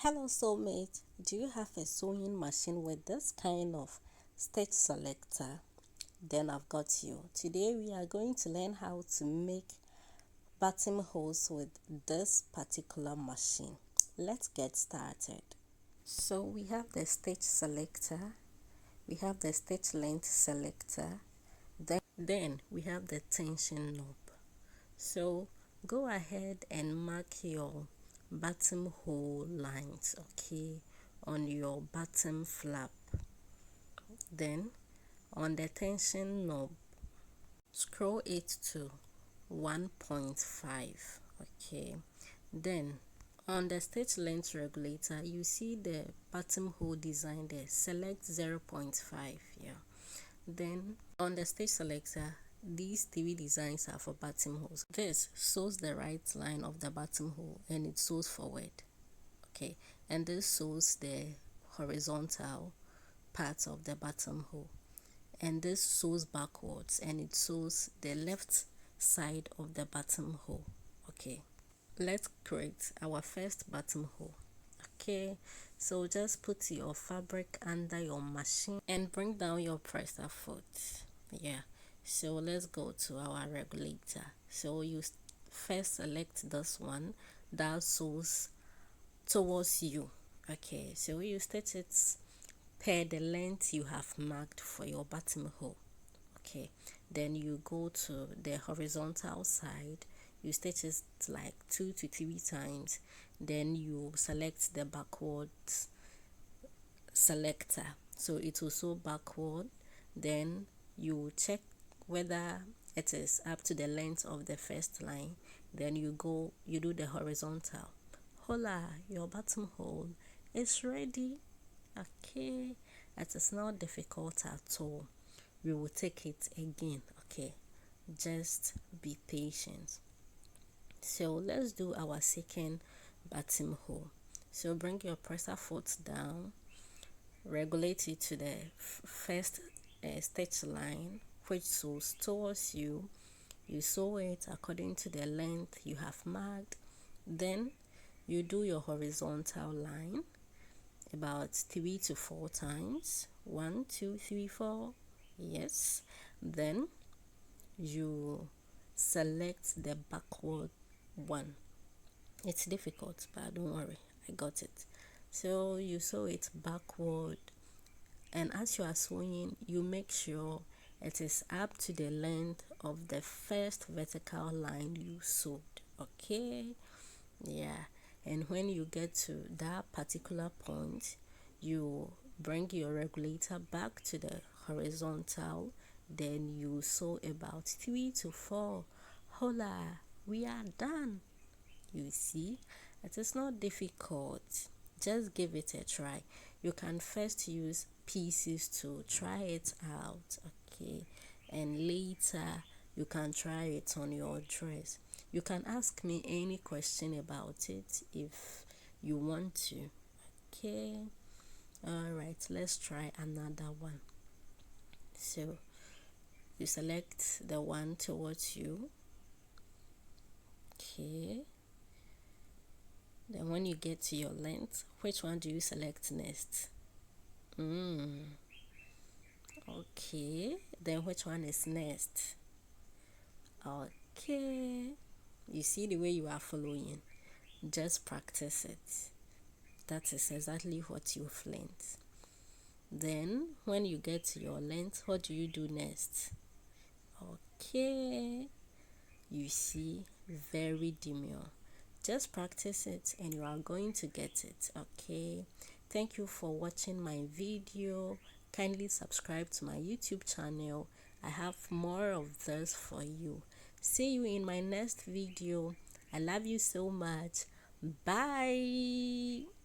Hello soulmate, do you have a sewing machine with this kind of stitch selector? Then I've got you. Today we are going to learn how to make buttonholes with this particular machine. Let's get started. So we have the stitch selector, we have the stitch length selector, then we have the tension knob. So go ahead and mark your buttonhole lines, okay, on your bottom flap. Then on the tension knob, scroll it to 1.5, okay. Then on the stitch length regulator, you see the buttonhole design there. Select 0.5, yeah. Then on the stitch selector, these three designs are for buttonholes. This sews the right line of the buttonhole and it sews forward, okay, and this sews the horizontal part of the buttonhole, and this sews backwards and it sews the left side of the buttonhole. Okay, let's create our first buttonhole. Okay, so just put your fabric under your machine and bring down your presser foot. Yeah, so let's go to our regulator. So you first select this one that sews towards you. Okay, so you stitch it per the length you have marked for your buttonhole. Okay, then you go to the horizontal side, you stitch it like 2 to 3 times, then you select the backwards selector, so it will sew backward. Then you check whether it is up to the length of the first line, then you do the horizontal. Hola, your buttonhole is ready. Okay, it is not difficult at all. We will take it again. Okay, just be patient. So let's do our second buttonhole. So bring your presser foot down, regulate it to the first stitch line which sews towards you. You sew it according to the length you have marked. Then you do your horizontal line about 3 to 4 times. 1, 2, 3, 4. Yes. Then you select the backward one. It's difficult, but don't worry, I got it. So you sew it backward, and as you are sewing, you make sure it is up to the length of the first vertical line you sewed. Okay, yeah. And when you get to that particular point, you bring your regulator back to the horizontal, then you sew about 3 to 4. Hola, we are done. You see, it is not difficult. Just give it a try. You can first use pieces to try it out, okay, and later you can try it on your dress. You can ask me any question about it if you want to. Okay, all right, let's try another one. So you select the one towards you. Okay, then when you get to your length, which one do you select next? Okay, then which one is next? Okay, you see the way you are following, just practice it. That is exactly what you've learned. Then when you get to your length, what do you do next? Okay, you see, very demure. Just practice it and you are going to get it. Okay, thank you for watching my video. Kindly subscribe to my YouTube channel. I have more of this for you. See you in my next video. I love you so much. Bye.